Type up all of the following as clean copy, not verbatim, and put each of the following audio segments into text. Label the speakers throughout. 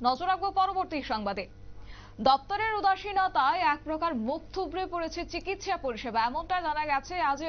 Speaker 1: নজর রাখবো পরবর্তী সংবাদে। দপ্তরের উদাসীনতায় এক প্রকার মুখ থুবড়ে পড়েছে চিকিৎসা পরিষেবা, এমনটা জানা গেছে। আজ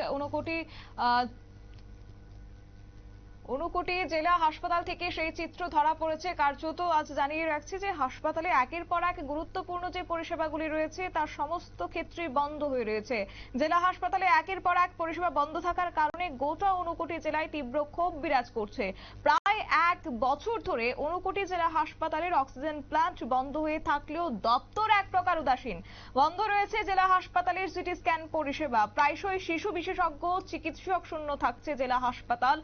Speaker 1: ঊনকোটি জেলা হাসপাতাল থেকে সেই চিত্র ধরা পড়েছে। কার্যত আজ জানিয়ে রাখছি যে হাসপাতালে একের পর এক গুরুত্বপূর্ণ যে পরিষেবাগুলি রয়েছে তার সমস্ত ক্ষেত্রে বন্ধ হয়ে রয়েছে। জেলা হাসপাতালে একের পর এক পরিষেবা বন্ধ থাকার কারণে গোটা ঊনকোটি জেলায় তীব্র ক্ষোভ বিরাজ করছে। প্রায় এক বছর ধরে ঊনকোটি জেলা হাসপাতালের অক্সিজেন প্লান্ট বন্ধ হয়ে থাকলেও দপ্তর এক প্রকার উদাসীন। বন্ধ রয়েছে জেলা হাসপাতালের সিটি স্ক্যান পরিষেবা, প্রায়শই শিশু বিশেষজ্ঞ চিকিৎসক শূন্য থাকছে জেলা হাসপাতাল।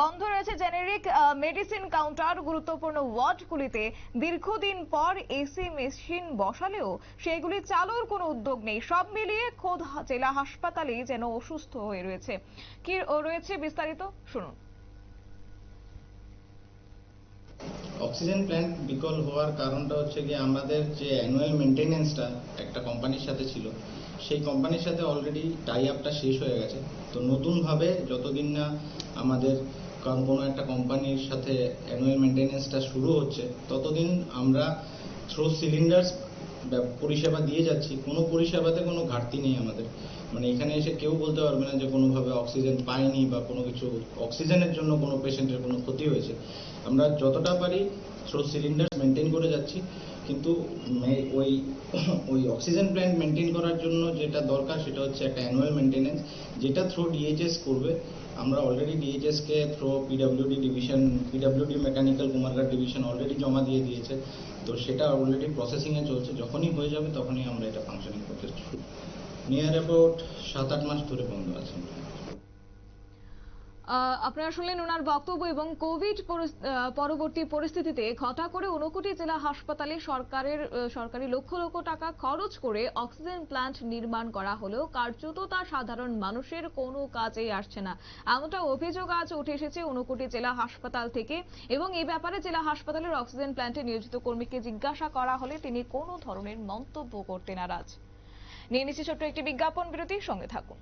Speaker 1: বন্ধ রয়েছে জেনেরিক মেডিসিন কাউন্টার। গুরুত্বপূর্ণ ওয়ার্ডগুলিতে দীর্ঘদিন পর এসি মেশিন বসালেও সেগুলি চালুর কোনো উদ্যোগ নেই। সব মিলিয়ে খোদ জেলা হাসপাতালেই যেন অসুস্থ হয়ে রয়েছে। কি রয়েছে বিস্তারিত শুনুন।
Speaker 2: অক্সিজেন প্ল্যান্ট বিকল হওয়ার কারণটা হচ্ছে যে আমাদের যে অ্যানুয়াল মেনটেনেন্সটা একটা কোম্পানির সাথে ছিল, সেই কোম্পানির সাথে অলরেডি টাই আপটা শেষ হয়ে গেছে। তো নতুনভাবে যতদিন না আমাদের কোনো একটা কোম্পানির সাথে অ্যানুয়াল মেনটেনেন্সটা শুরু হচ্ছে ততদিন আমরা থ্রো সিলিন্ডার্স পরিষেবা দিয়ে যাচ্ছি। কোনো পরিষেবাতে কোনো ঘাটতি নেই আমাদের। মানে এখানে এসে কেউ বলতে পারবে না যে কোনোভাবে অক্সিজেন পাইনি বা কোনো কিছু অক্সিজেনের জন্য কোনো পেশেন্টের কোনো ক্ষতি হয়েছে। আমরা যতটা পারি থ্রো সিলিন্ডার মেনটেন করে যাচ্ছি, কিন্তু ওই অক্সিজেন প্ল্যান্ট মেনটেন করার জন্য যেটা দরকার সেটা হচ্ছে একটা অ্যানুয়াল মেনটেনেন্স, যেটা থ্রো ডিএইচএস করবে। আমরা অলরেডি ডিএইচএসকে through PWD mechanical Kumarghat division already জমা দিয়ে দিয়েছে। তো সেটা অলরেডি প্রসেসিংয়ে চলছে। যখনই হয়ে যাবে তখনই আমরা এটা ফাংশনিং করতে শুরু। নিয়ার অ্যাবাউট 7-8 মাস ধরে বন্ধ আছে।
Speaker 1: আপনারা শুনলেন ওনার বক্তব্য। এবং কোভিড পরবর্তী পরিস্থিতিতে ঘটা করে ঊনকোটি জেলা হাসপাতালে সরকারি লক্ষ লক্ষ টাকা খরচ করে অক্সিজেন প্ল্যান্ট নির্মাণ করা হলেও কার্যত তা সাধারণ মানুষের কোনো কাজেই আসছে না, এমনটা অভিযোগ আজ উঠে এসেছে ঊনকোটি জেলা হাসপাতাল থেকে। এবং এই ব্যাপারে জেলা হাসপাতালের অক্সিজেন প্ল্যান্টে নিয়োজিত কর্মীকে জিজ্ঞাসা করা হলে তিনি কোনো ধরনের মন্তব্য করতে নারাজ। নিয়ে নিচ্ছি ছোট্ট একটি বিজ্ঞাপন বিরতি, সঙ্গে থাকুন।